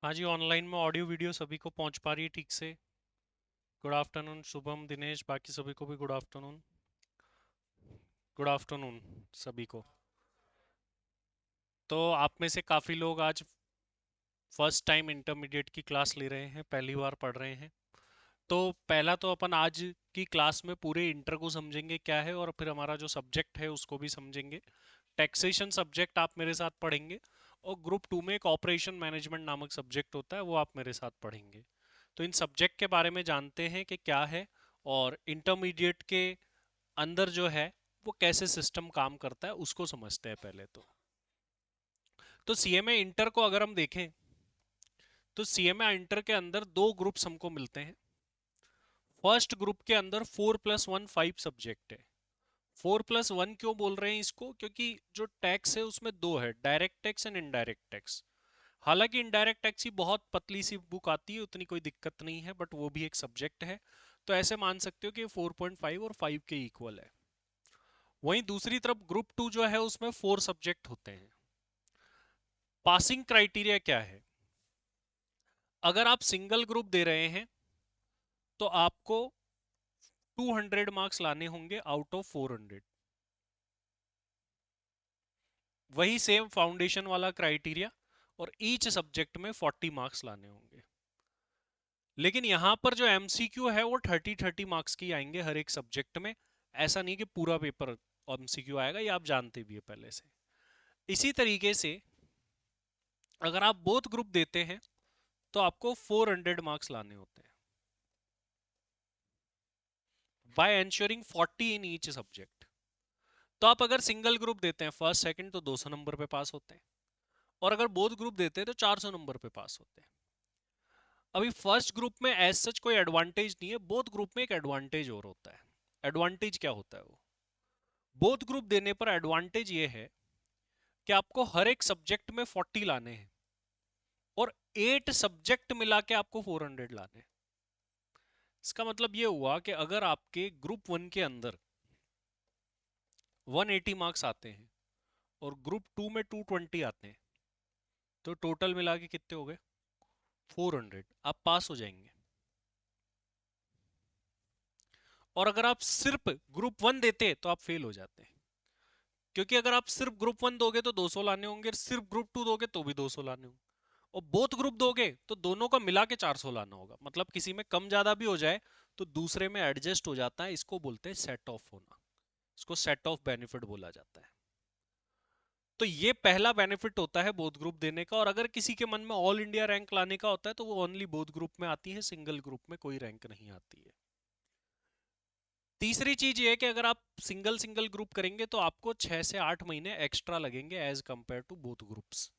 हाँ जी, ऑनलाइन में audio video सभी को पहुंच पा रही है ठीक से। गुड आफ्टरनून शुभम, दिनेश, बाकी सभी को भी गुड आफ्टरनून। गुड आफ्टरनून सभी को। तो आप में से काफ़ी लोग आज फर्स्ट टाइम इंटरमीडिएट की क्लास ले रहे हैं, पहली बार पढ़ रहे हैं। तो पहला तो अपन आज की क्लास में पूरे इंटर को समझेंगे क्या है, और फिर हमारा जो सब्जेक्ट है उसको भी समझेंगे। टैक्सेशन सब्जेक्ट आप मेरे साथ पढ़ेंगे, और ग्रुप टू में एक ऑपरेशन मैनेजमेंट नामक सब्जेक्ट होता है, वो आप मेरे साथ पढ़ेंगे। तो इन सब्जेक्ट के बारे में जानते हैं कि क्या है, और इंटरमीडिएट के अंदर जो है वो कैसे सिस्टम काम करता है उसको समझते हैं पहले तो सीएमए इंटर को अगर हम देखें तो सीएमए इंटर के अंदर दो ग्रुप्स हमको मिलते हैं। फर्स्ट ग्रुप के अंदर 4+1 5 सब्जेक्ट है। 4+1 क्यों बोल रहे हैं इसको? क्योंकि जो टैक्स है उसमें दो है, direct tax and indirect tax. हालांकि इनडायरेक्ट टैक्स की बहुत पतली सी बुक आती है, उतनी कोई दिक्कत नहीं है, बट वो भी एक सब्जेक्ट है। तो ऐसे मान सकते हो कि 4.5 और 5 के इक्वल है। वहीं दूसरी तरफ ग्रुप टू जो है उसमें 4 सब्जेक्ट होते हैं। पासिंग क्राइटेरिया क्या है? अगर आप सिंगल ग्रुप दे रहे हैं तो आपको 200 मार्क्स लाने होंगे आउट ऑफ 400। वही सेम फाउंडेशन वाला क्राइटेरिया, और ईच सब्जेक्ट में 40 मार्क्स लाने होंगे। लेकिन यहां पर जो एमसीक्यू है वो 30-30 मार्क्स की आएंगे हर एक सब्जेक्ट में। ऐसा नहीं कि पूरा पेपर एमसीक्यू आएगा, ये आप जानते भी है पहले से। इसी तरीके से अगर आप बोथ ग्रुप देते हैं तो आपको 400 मार्क्स लाने होते हैं, by ensuring 40 in each subject. तो आप अगर सिंगल ग्रुप देते हैं फर्स्ट सेकंड तो 200 नंबर पे पास होते हैं, और अगर बोथ ग्रुप देते हैं तो 400 नंबर पे पास होते हैं। अभी फर्स्ट ग्रुप में एज सच कोई एडवांटेज नहीं है, बोथ ग्रुप में एक एडवांटेज और होता है। एडवांटेज क्या होता है वो? बोथ ग्रुप देने पर एडवांटेज ये है कि आपको हर एक सब्जेक्ट में 40 लाने हैं, और 8 सब्जेक्ट मिला के आपको 400 लाने हैं। इसका मतलब ये हुआ कि अगर आपके ग्रुप वन के अंदर 180 मार्क्स आते हैं और ग्रुप टू में 220 आते हैं, तो टोटल मिला के कितने हो गए? 400। आप पास हो जाएंगे। और अगर आप सिर्फ ग्रुप वन देते तो आप फेल हो जाते हैं, क्योंकि अगर आप सिर्फ ग्रुप वन दोगे तो 200 लाने होंगे, सिर्फ ग्रुप टू दोगे तो भी 200 लाने होंगे, और बोथ ग्रुप दोगे तो दोनों का मिला के 400 लाना होगा। मतलब किसी में कम ज्यादा भी हो जाए तो दूसरे में एडजस्ट हो जाता है। इसको बोलते हैं सेट ऑफ होना, इसको सेट ऑफ बेनिफिट बोला जाता है। तो ये पहला बेनिफिट होता है बोथ ग्रुप देने का। और अगर किसी के मन में ऑल इंडिया रैंक लाने का होता है तो वो ओनली बोथ ग्रुप में आती है, सिंगल ग्रुप में कोई रैंक नहीं आती है। तीसरी चीज ये है कि अगर आप सिंगल सिंगल ग्रुप करेंगे तो आपको 6 से 8 महीने एक्स्ट्रा लगेंगे as compare to both groups.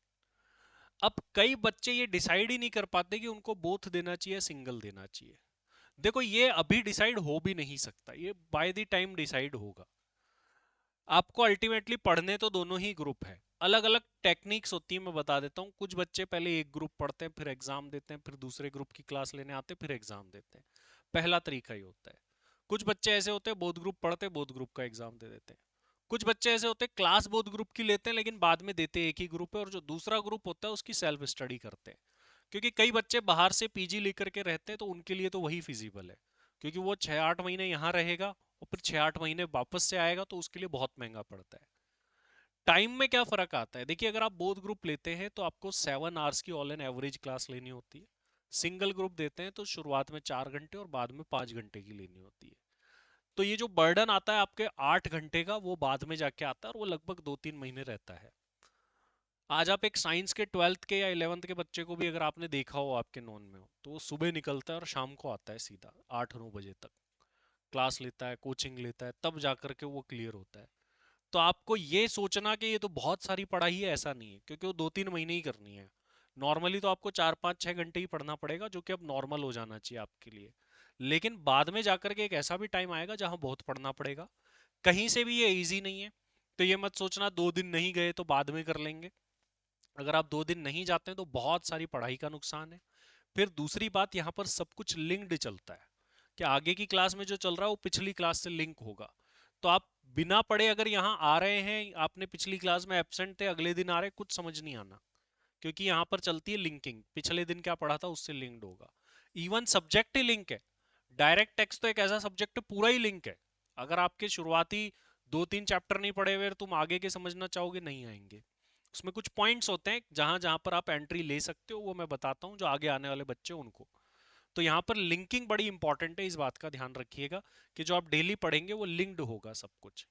अब कई बच्चे ये डिसाइड ही नहीं कर पाते कि उनको बोथ देना चाहिए, सिंगल देना चाहिए। देखो, ये अभी डिसाइड हो भी नहीं सकता, ये बाय द टाइम डिसाइड होगा। आपको अल्टीमेटली पढ़ने तो दोनों ही ग्रुप है। अलग अलग टेक्निक्स होती है, मैं बता देता हूँ। कुछ बच्चे पहले एक ग्रुप पढ़ते हैं, फिर एग्जाम देते हैं, फिर दूसरे ग्रुप की क्लास लेने आते हैं, फिर एग्जाम देते हैं। पहला तरीका ही होता है। कुछ बच्चे ऐसे होते हैं बोथ ग्रुप पढ़ते हैं, बोथ ग्रुप का एग्जाम दे देते हैं। कुछ बच्चे ऐसे होते हैं क्लास बोथ ग्रुप की लेते हैं लेकिन बाद में देते एक ही ग्रुप है, और जो दूसरा ग्रुप होता है उसकी सेल्फ स्टडी करते हैं। क्योंकि कई बच्चे बाहर से पीजी लेकर के रहते हैं, तो उनके लिए तो वही फिजिबल है, क्योंकि वो 6-8 महीने यहाँ रहेगा और फिर 6-8 महीने वापस से आएगा, तो उसके लिए बहुत महंगा पड़ता है। टाइम में क्या फर्क आता है? देखिए, अगर आप बोथ ग्रुप लेते हैं तो आपको 7 आवर्स की ऑल एन एवरेज क्लास लेनी होती है। सिंगल ग्रुप देते हैं तो शुरुआत में 4 घंटे और बाद में 5 घंटे की लेनी होती है। तो ये जो बर्डन आता है आपके 8 घंटे का, वो बाद में जाके आता है, और वो लगभग 2-3 महीने रहता है। आज आप एक साइंस के 12th के या 11th के बच्चे को भी अगर आपने देखा हो, आपके नॉन में हो, तो वो सुबह निकलता है और शाम को आता है सीधा 8-9 बजे तक। क्लास लेता है, कोचिंग लेता है, तब जाकर के वो क्लियर होता है। तो आपको ये सोचना कि ये तो बहुत सारी पढ़ाई है, ऐसा नहीं है, क्योंकि वो 2-3 महीने ही करनी है। नॉर्मली तो आपको 4-5-6 घंटे ही पढ़ना पड़ेगा, जो कि अब नॉर्मल हो जाना चाहिए आपके लिए। लेकिन बाद में जाकर के एक ऐसा भी टाइम आएगा जहां बहुत पढ़ना पड़ेगा। कहीं से भी ये इजी नहीं है। तो ये मत सोचना 2 दिन नहीं गए तो बाद में कर लेंगे। अगर आप 2 दिन नहीं जाते हैं तो बहुत सारी पढ़ाई का नुकसान है। फिर दूसरी बात, यहाँ पर सब कुछ लिंक्ड चलता है, कि आगे की क्लास में जो चल रहा है वो पिछली क्लास से लिंक होगा। तो आप बिना पढ़े अगर यहाँ आ रहे हैं, आपने पिछली क्लास में एब्सेंट थे, अगले दिन आ रहे, कुछ समझ नहीं आना। क्योंकि यहाँ पर चलती है लिंकिंग, पिछले दिन क्या पढ़ा था उससे लिंक्ड होगा। इवन सब्जेक्ट ही लिंक है। डायरेक्ट टेक्स्ट तो एक ऐसा सब्जेक्ट पूरा ही लिंक है। अगर आपके शुरुआती 2-3 चैप्टर नहीं पढ़े हुए तुम आगे के समझना चाहोगे, नहीं आएंगे। उसमें कुछ पॉइंट्स होते हैं जहां जहां पर आप एंट्री ले सकते हो, वो मैं बताता हूँ जो आगे आने वाले बच्चे उनको। तो यहाँ पर लिंकिंग बड़ी इंपॉर्टेंट है, इस बात का ध्यान रखिएगा कि जो आप डेली पढ़ेंगे वो लिंक्ड होगा सब कुछ।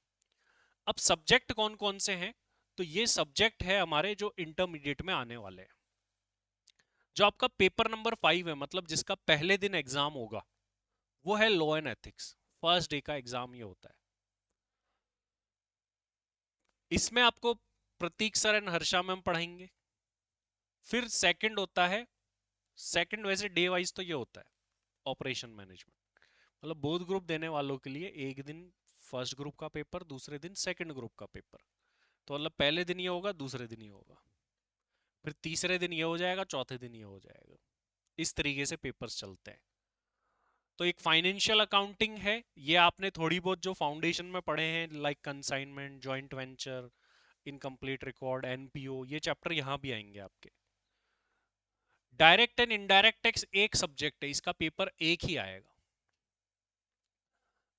अब सब्जेक्ट कौन कौन से हैं? तो ये सब्जेक्ट है हमारे जो इंटरमीडिएट में आने वाले हैं। जो आपका पेपर नंबर 5 है, मतलब जिसका पहले दिन एग्जाम होगा, वो है law and ethics. First day का एग्जाम ये होता है। इसमें आपको प्रतीक सर एंड हर्षा मैम पढ़ाएंगे। फिर सेकंड होता है, सेकंड वैसे डे वाइज तो ये होता है ऑपरेशन मैनेजमेंट, मतलब बोथ ग्रुप देने वालों के लिए एक दिन फर्स्ट ग्रुप का पेपर, दूसरे दिन सेकंड ग्रुप का पेपर। तो मतलब पहले दिन ये होगा, दूसरे दिन ये होगा, फिर तीसरे दिन ये हो जाएगा, चौथे दिन ये हो जाएगा। इस तरीके से पेपर्स चलते हैं। तो एक फाइनेंशियल अकाउंटिंग है, ये आपने थोड़ी बहुत जो फाउंडेशन में पढ़े हैं, like consignment, joint venture, incomplete record, NPO, ये चैप्टर यहाँ भी आएंगे आपके। डायरेक्ट एंड इनडायरेक्ट टैक्स एक सब्जेक्ट है, इसका पेपर एक ही आएगा।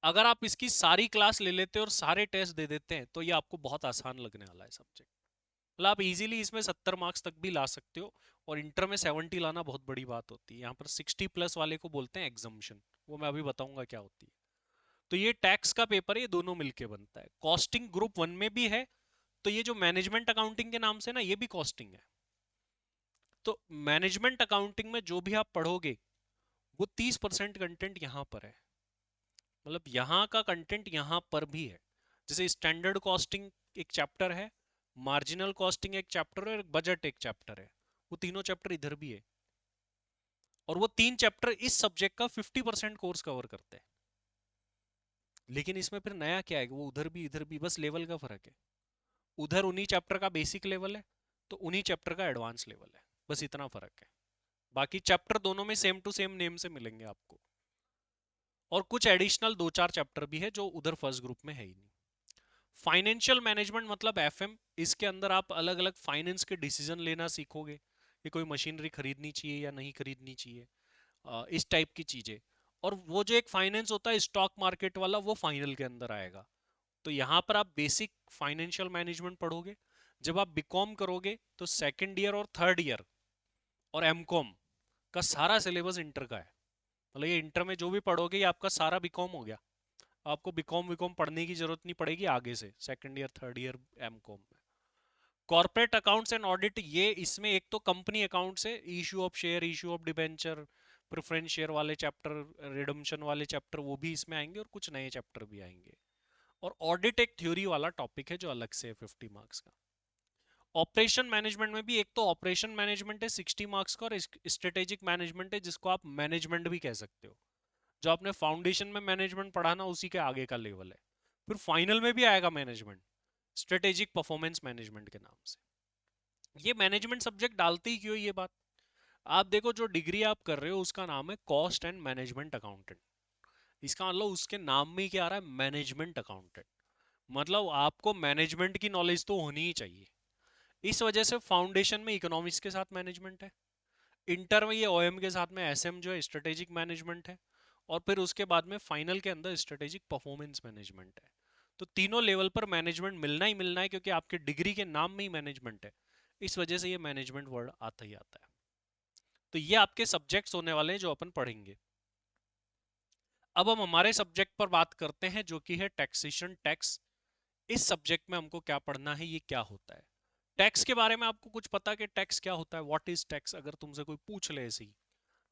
अगर आप इसकी सारी क्लास ले लेते हैं और सारे टेस्ट दे देते हैं तो ये आपको बहुत आसान लगने वाला है सब्जेक्ट। मतलब आप इजीली इसमें 70 मार्क्स तक भी ला सकते हो, और इंटर में 70 लाना बहुत बड़ी बात होती है। यहाँ पर 60 प्लस वाले को बोलते हैं एग्जम्पशन, वो मैं अभी बताऊंगा क्या होती है। तो ये टैक्स का पेपर है, ये दोनों मिलके बनता है। कॉस्टिंग ग्रुप 1 में भी है। तो ये जो मैनेजमेंट अकाउंटिंग के नाम से ना, ये भी कॉस्टिंग है। तो मैनेजमेंट अकाउंटिंग में जो भी आप पढ़ोगे वो 30% कंटेंट यहाँ पर है। मतलब यहाँ का कंटेंट यहाँ पर भी है। जैसे स्टैंडर्ड कॉस्टिंग एक चैप्टर है, मार्जिनल कॉस्टिंग एक चैप्टर है, और बजट एक चैप्टर है। वो तीनों चैप्टर इधर भी है। और वो 3 चैप्टर इस सब्जेक्ट का 50% कोर्स कवर करते हैं। लेकिन इसमें फिर नया क्या है, वो उधर भी इधर भी बस लेवल का फर्क है। उधर उन्हीं चैप्टर का बेसिक लेवल है, तो उन्हीं चैप्टर का एडवांस लेवल है, बस इतना फर्क है। बाकी चैप्टर दोनों में सेम टू सेम नेम से मिलेंगे आपको। और कुछ एडिशनल 2-4 चैप्टर भी है जो उधर फर्स्ट ग्रुप में है ही नहीं। फाइनेंशियल मैनेजमेंट मतलब एफएम, इसके अंदर आप अलग अलग फाइनेंस के डिसीजन लेना सीखोगे कि कोई मशीनरी खरीदनी चाहिए या नहीं खरीदनी चाहिए, इस टाइप की चीजें। और वो जो एक फाइनेंस होता है स्टॉक मार्केट वाला, वो फाइनल के अंदर आएगा। तो यहाँ पर आप बेसिक फाइनेंशियल मैनेजमेंट पढ़ोगे। जब आप बीकॉम करोगे तो सेकंड ईयर और थर्ड ईयर और एमकॉम का सारा सिलेबस इंटर का है। मतलब ये इंटर में जो भी पढ़ोगे ये आपका सारा बीकॉम हो गया। आपको बीकॉम बीकॉम पढ़ने की जरूरत नहीं पड़ेगी आगे से, second year third year M Com में। कॉर्पोरेट अकाउंट्स एंड ऑडिट, ये इसमें एक तो कंपनी अकाउंट्स है, issue of share, issue of debenture, preference share वाले चैप्टर, रिडम्पशन वाले चैप्टर, वो भी इसमें आएंगे, और कुछ नए चैप्टर भी आएंगे। और ऑडिट एक थ्योरी वाला टॉपिक है जो अलग से है 50 मार्क्स का। ऑपरेशन मैनेजमेंट में भी एक तो ऑपरेशन मैनेजमेंट है 60 मार्क्स का, और स्ट्रेटेजिक मैनेजमेंट है जिसको आप मैनेजमेंट भी कह सकते हो। जो आपने फाउंडेशन में मैनेजमेंट पढ़ा ना, उसी के आगे का लेवल है। फिर फाइनल में भी आएगा मैनेजमेंट, स्ट्रेटेजिक परफॉर्मेंस मैनेजमेंट के नाम से। ये मैनेजमेंट सब्जेक्ट डालते ही क्यों ये बात? आप देखो जो डिग्री आप कर रहे हो उसका नाम है कॉस्ट एंड मैनेजमेंट अकाउंटेंट। इसका मतलब उसके नाम में ही क्या आ रहा है, मैनेजमेंट अकाउंटेंट। मतलब आपको मैनेजमेंट की नॉलेज तो होनी ही चाहिए। इस वजह से फाउंडेशन में इकोनॉमिक्स के साथ मैनेजमेंट है, इंटर में ये ओएम के साथ में एसएम जो है स्ट्रेटेजिक मैनेजमेंट है, और फिर उसके बाद में फाइनल के अंदर स्ट्रेटेजिक परफॉर्मेंस मैनेजमेंट है। तो तीनों लेवल पर मैनेजमेंट मिलना ही मिलना है, क्योंकि आपके डिग्री के नाम में ही मैनेजमेंट है। इस वजह से ये मैनेजमेंट वर्ड आता ही आता है। तो ये आपके सब्जेक्ट्स होने वाले हैं जो अपन पढ़ेंगे। अब हम हमारे सब्जेक्ट पर बात करते हैं जो कि है टैक्सेशन, टैक्स। इस सब्जेक्ट में हमको क्या पढ़ना है, ये क्या होता है। टैक्स के बारे में आपको कुछ पता कि टैक्स क्या होता है, व्हाट इज टैक्स? अगर तुमसे कोई पूछ ले ऐसे ही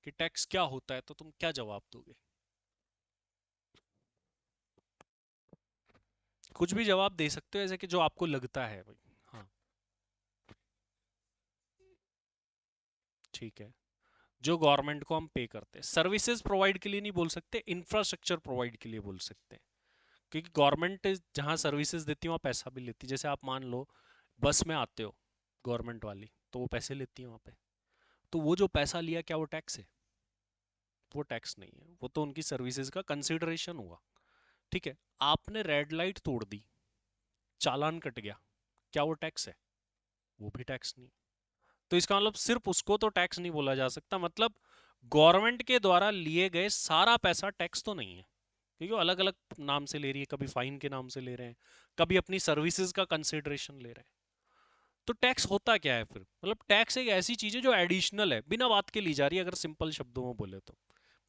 कि टैक्स क्या होता है, तो तुम क्या जवाब दोगे? कुछ भी जवाब दे सकते हो ऐसे कि जो आपको लगता है भाई। हाँ, ठीक है। जो गवर्नमेंट को हम पे करते हैं, सर्विसेज प्रोवाइड के लिए नहीं बोल सकते, इंफ्रास्ट्रक्चर प्रोवाइड के लिए बोल सकते हैं। क्योंकि गवर्नमेंट जहाँ सर्विसेज देती है वहाँ पैसा भी लेती है। जैसे आप मान लो बस में आते हो, गवर्नमेंट वाली तो वो पैसे लेती है वहाँ पे। तो वो जो पैसा लिया, क्या वो टैक्स है? वो टैक्स नहीं है, वो तो उनकी सर्विसेज का कंसिडरेशन हुआ। ठीक है। आपने रेड लाइट तोड़ दी, चालान कट गया, क्या वो टैक्स है? वो भी टैक्स नहीं। तो इसका मतलब सिर्फ उसको तो टैक्स नहीं बोला जा सकता, मतलब गवर्नमेंट के द्वारा लिए गए सारा पैसा टैक्स तो नहीं है, क्योंकि वो अलग अलग नाम से ले रही है, कभी फाइन के नाम से ले रहे हैं, कभी अपनी सर्विसेज का कंसिडरेशन ले रहे हैं। तो टैक्स होता क्या है फिर? मतलब टैक्स एक ऐसी चीज है जो एडिशनल है, बिना बात के ली जा रही है, अगर सिंपल शब्दों में बोले तो।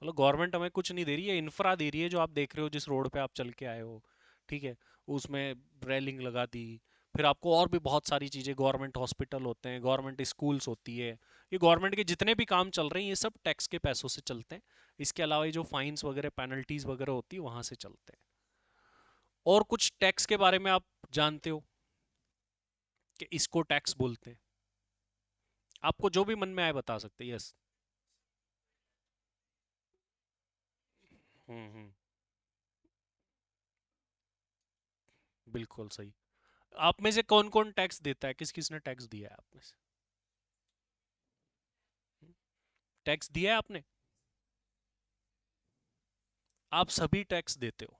मतलब गवर्नमेंट हमें कुछ नहीं दे रही है, इंफ्रा दे रही है, जो आप देख रहे हो जिस रोड पे आप चल के आए हो, ठीक है, उसमें रेलिंग लगा दी, फिर आपको और भी बहुत सारी चीजें, गवर्नमेंट हॉस्पिटल होते हैं, गवर्नमेंट स्कूल्स होती है, ये गवर्नमेंट के जितने भी काम चल रहे हैं ये सब टैक्स के पैसों से चलते हैं। इसके अलावा ये जो फाइन्स वगैरह पेनल्टीज वगैरह होती है वहां से चलते हैं। और कुछ टैक्स के बारे में आप जानते हो कि इसको टैक्स बोलते हैं? आपको जो भी मन में आए बता सकते हैं। यस। हम्म। बिल्कुल सही। आप में से कौन कौन टैक्स देता है? किस किस ने टैक्स दिया है आप में से? टैक्स दिया है आपने? आप सभी टैक्स देते हो,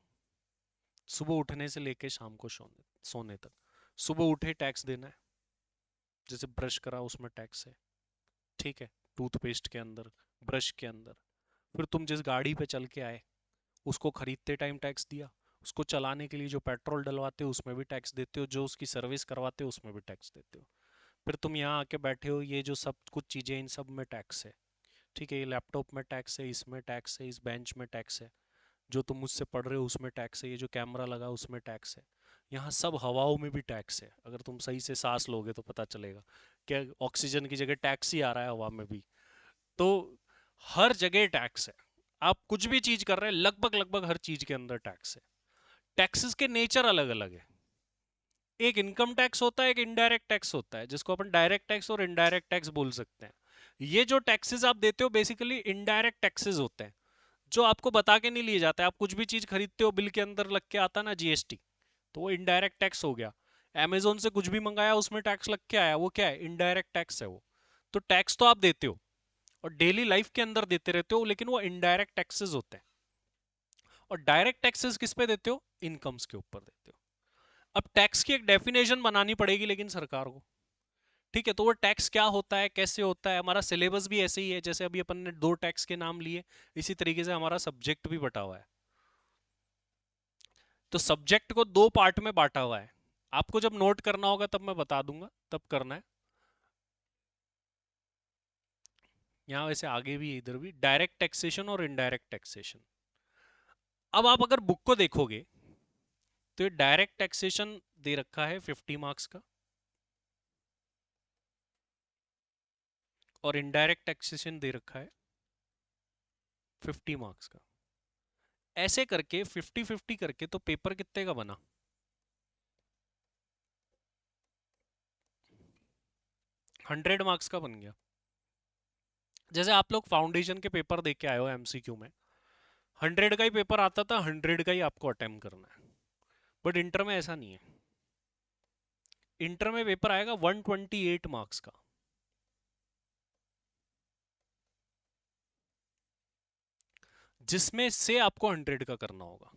सुबह उठने से लेके शाम को सोने सोने तक। सुबह उठे टैक्स देना है, जैसे ब्रश करा उसमें टैक्स है, ठीक है, टूथपेस्ट के अंदर, ब्रश के अंदर। फिर तुम जिस गाड़ी पे चल के आए उसको खरीदते टाइम टैक्स दिया, उसको चलाने के लिए जो पेट्रोल डलवाते हो उसमें भी टैक्स देते हो, जो उसकी सर्विस करवाते हो उसमें भी टैक्स देते हो। फिर तुम यहाँ आके बैठे हो, ये जो सब कुछ चीज़ें इन सब में टैक्स है, ठीक है, ये लैपटॉप में टैक्स है, इसमें टैक्स है, इस बेंच में टैक्स है, जो तुम मुझसे पढ़ रहे हो उसमें टैक्स है, ये जो कैमरा लगा उसमें टैक्स है, यहाँ सब हवाओं में भी टैक्स है। अगर तुम सही से सांस लोगे तो पता चलेगा कि ऑक्सीजन की जगह टैक्स ही आ रहा है हवा में भी। तो हर जगह टैक्स है। आप कुछ भी चीज कर रहे हैं, लगभग लगभग हर चीज के अंदर टैक्स है। टैक्सेस के नेचर अलग अलग है। एक इनकम टैक्स होता है, एक इनडायरेक्ट टैक्स होता है, जिसको अपन डायरेक्ट टैक्स और इनडायरेक्ट टैक्स बोल सकते हैं। ये जो टैक्सेस आप देते हो बेसिकली इनडायरेक्ट टैक्सेस होते हैं, जो आपको बता के नहीं लिए जाते। आप कुछ भी चीज खरीदते हो, बिल के अंदर लग के आता ना जीएसटी, तो वो इनडायरेक्ट टैक्स हो गया। अमेजोन से कुछ भी मंगाया उसमें टैक्स लग के आया, वो क्या है? इनडायरेक्ट टैक्स है वो। तो टैक्स तो आप देते हो और डेली लाइफ के अंदर देते रहते हो, लेकिन वो इनडायरेक्ट टैक्सेस होते हैं। और डायरेक्ट टैक्सेस किस पे देते हो? इनकम्स के ऊपर देते हो। अब टैक्स की एक डेफिनेशन बनानी पड़ेगी लेकिन सरकार को, ठीक है, तो वो टैक्स क्या होता है, कैसे होता है? हमारा सिलेबस भी ऐसे ही है, जैसे अभी अपन ने दो टैक्स के नाम लिए, इसी तरीके से हमारा सब्जेक्ट भी बटा हुआ है। तो सब्जेक्ट को दो पार्ट में बांटा हुआ है। आपको जब नोट करना होगा तब मैं बता दूंगा, तब करना है। यहाँ वैसे आगे भी इधर भी डायरेक्ट टैक्सेशन और इनडायरेक्ट टैक्सेशन। अब आप अगर बुक को देखोगे तो ये डायरेक्ट टैक्सेशन दे रखा है 50 मार्क्स का, और इनडायरेक्ट टैक्सेशन दे रखा है 50 मार्क्स का। ऐसे करके 50-50 करके तो पेपर कितने का बना? 100 मार्क्स का बन गया। जैसे आप लोग फाउंडेशन के पेपर दे के आए हो एमसीक्यू में, 100 का ही पेपर आता था, 100 का ही आपको अटेम्प्ट करना है। बट इंटर में ऐसा नहीं है। इंटर में पेपर आएगा 128 मार्क्स का, जिसमें से आपको 100 का करना होगा।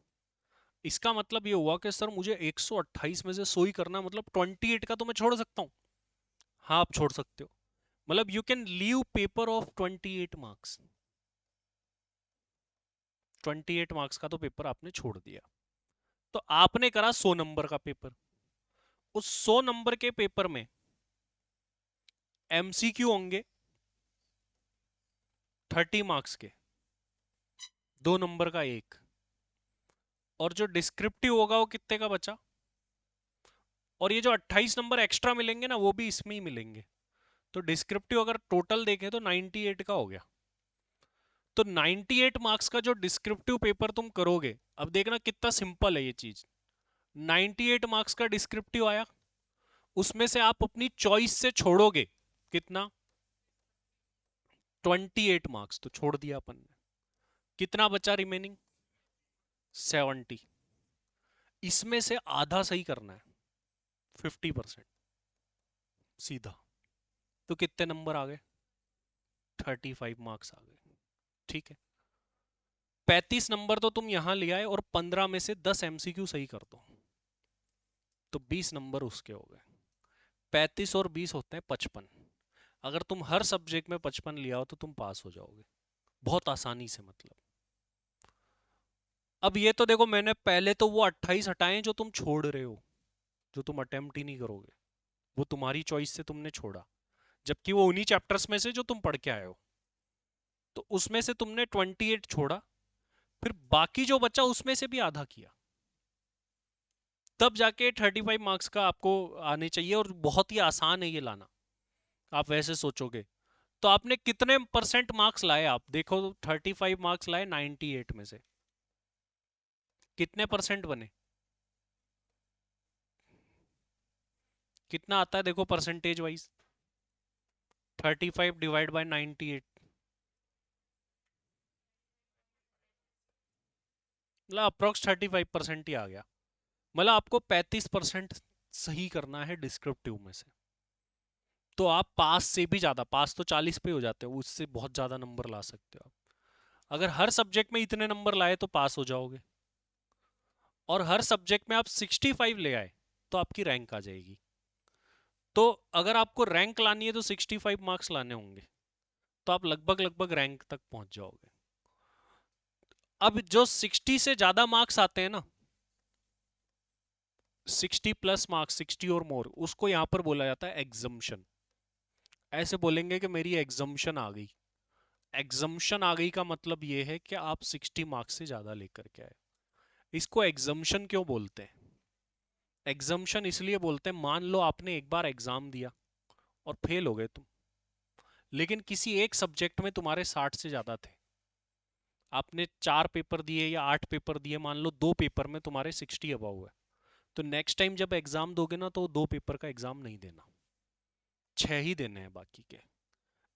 इसका मतलब ये हुआ कि सर मुझे 128 में से 100 ही करना, मतलब 28 का तो मैं छोड़ सकता हूँ। हाँ, आप छोड़ सकते हो। मतलब you can leave paper of 28 marks. 28 marks का तो पेपर आपने छोड़ दिया। तो आपने करा 100 नंबर का पेपर। उस 100 नंबर के पेपर में एमसीक्यू होंगे 30 मार्क्स के, 2 नंबर का एक, और जो डिस्क्रिप्टिव होगा वो कितने का बचा? और ये जो 28 नंबर एक्स्ट्रा मिलेंगे ना, वो भी इसमें ही मिलेंगे। तो डिस्क्रिप्टिव अगर टोटल देखें तो 98 का हो गया। तो 98 मार्क्स का जो डिस्क्रिप्टिव पेपर तुम करोगे, अब देखना कितना सिंपल है ये चीज। 98 मार्क्स का डिस्क्रिप्टिव आया, उसमें से आप अपनी चॉइस से छोड़ोगे कितना? 28 मार्क्स तो छोड़ दिया अपन ने। कितना बचा रिमेनिंग? 70। इसमें से आधा सही करना है, 50% सीधा। तो कितने नंबर आ गए? 35 मार्क्स आ गए, ठीक है। 35 नंबर तो तुम यहां ले आए, और 15 में से 10 एमसीक्यू सही कर दो, तो 20 नंबर उसके हो गए। 35 और 20 होते हैं 55। अगर तुम हर सब्जेक्ट में 55 लिया हो तो तुम पास हो जाओगे बहुत आसानी से। मतलब अब ये तो देखो, मैंने पहले तो वो 28 हटाए जो तुम छोड़ रहे हो, जो तुम अटेम्प्ट ही नहीं करोगे, वो तुम्हारी चॉइस से तुमने छोड़ा, जबकि वो उन्हीं चैप्टर्स में से जो तुम पढ़ के आए हो। तो उसमें से तुमने 28 छोड़ा, फिर बाकी जो बचा उसमें से भी आधा किया, तब जाके 35 मार्क्स का आपको आने चाहिए। और बहुत ही आसान है ये लाना, आप वैसे सोचोगे तो। आपने कितने परसेंट मार्क्स लाए, आप देखो, 35 मार्क्स लाए 98 में से, कितने परसेंट बने, कितना आता है देखो परसेंटेज वाइज। 35 डिवाइड बाय 98, मतलब अप्रोक्स 35% ही आ गया। मतलब आपको 35% सही करना है डिस्क्रिप्टिव में से, तो आप पास से भी ज्यादा, पास तो 40 पे हो जाते हो, उससे बहुत ज्यादा नंबर ला सकते हो आप। अगर हर सब्जेक्ट में इतने नंबर लाए तो पास हो जाओगे, और हर सब्जेक्ट में आप 65 ले आए तो आपकी रैंक आ जाएगी। तो अगर आपको रैंक लानी है तो 65 मार्क्स लाने होंगे, तो आप लगभग लगभग रैंक तक पहुंच जाओगे। अब जो 60 से ज्यादा मार्क्स आते हैं ना, 60 प्लस मार्क्स, 60 और मोर, उसको यहां पर बोला जाता है एग्जम्पशन। ऐसे बोलेंगे कि मेरी एग्जम्पशन आ गई। एग्जम्पशन आ गई का मतलब ये है कि आप 60 मार्क्स से ज्यादा लेकर के आए। इसको एग्जम्पशन क्यों बोलते हैं? एग्जम्पशन इसलिए बोलते हैं, मान लो आपने एक बार एग्जाम दिया और फेल हो गए तुम, लेकिन किसी एक सब्जेक्ट में तुम्हारे 60 से ज्यादा थे। आपने 4 पेपर दिए या 8 पेपर दिए, मान लो 2 पेपर में तुम्हारे 60 अबव है, तो नेक्स्ट टाइम जब एग्जाम दोगे ना, तो 2 पेपर का एग्जाम नहीं देना, 6 ही देने हैं बाकी के।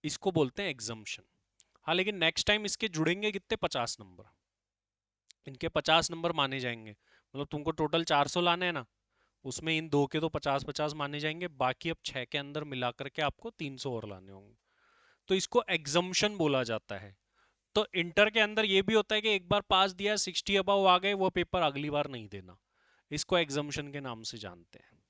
इसको बोलते हैं एग्जम्पशन। हाँ, लेकिन नेक्स्ट टाइम इसके जुड़ेंगे कितने, 50 नंबर। इनके 50 नंबर माने जाएंगे, मतलब तुमको टोटल 400 लाने हैं ना, उसमें इन दो के तो 50-50 माने जाएंगे, बाकी अब 6 के अंदर मिला करके आपको 300 और लाने होंगे। तो इसको एग्जम्पशन बोला जाता है। तो इंटर के अंदर ये भी होता है कि एक बार पास दिया, 60 अबव आ गए, वो पेपर अगली बार नहीं देना। इसको एग्जम्पशन के नाम से जानते हैं।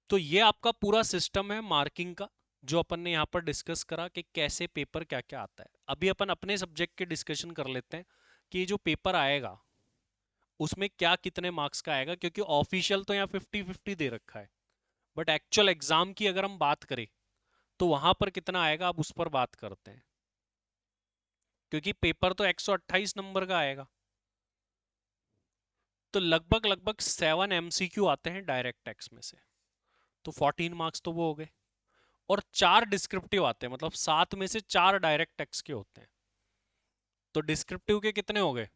तो ये आपका पूरा सिस्टम है मार्किंग का, जो अपन ने यहाँ पर डिस्कस करा कि कैसे पेपर क्या क्या आता है। अभी अपन अपने सब्जेक्ट के डिस्कशन कर लेते हैं कि जो पेपर आएगा उसमें क्या कितने मार्क्स का आएगा, क्योंकि ऑफिशियल तो यहाँ 50-50 दे रखा है, बट एक्चुअल एग्जाम की अगर हम बात करें तो वहां पर कितना आएगा, अब उस पर बात करते हैं। क्योंकि पेपर तो 128 नंबर का आएगा, तो लगभग लगभग 7 एमसीक्यू आते हैं डायरेक्ट टेक्स्ट में से, तो 14 मार्क्स तो वो हो गए। और 4 डिस्क्रिप्टिव आते हैं, मतलब 7 में से 4 डायरेक्ट टेक्स्ट के होते हैं। तो डिस्क्रिप्टिव के कितने हो गए,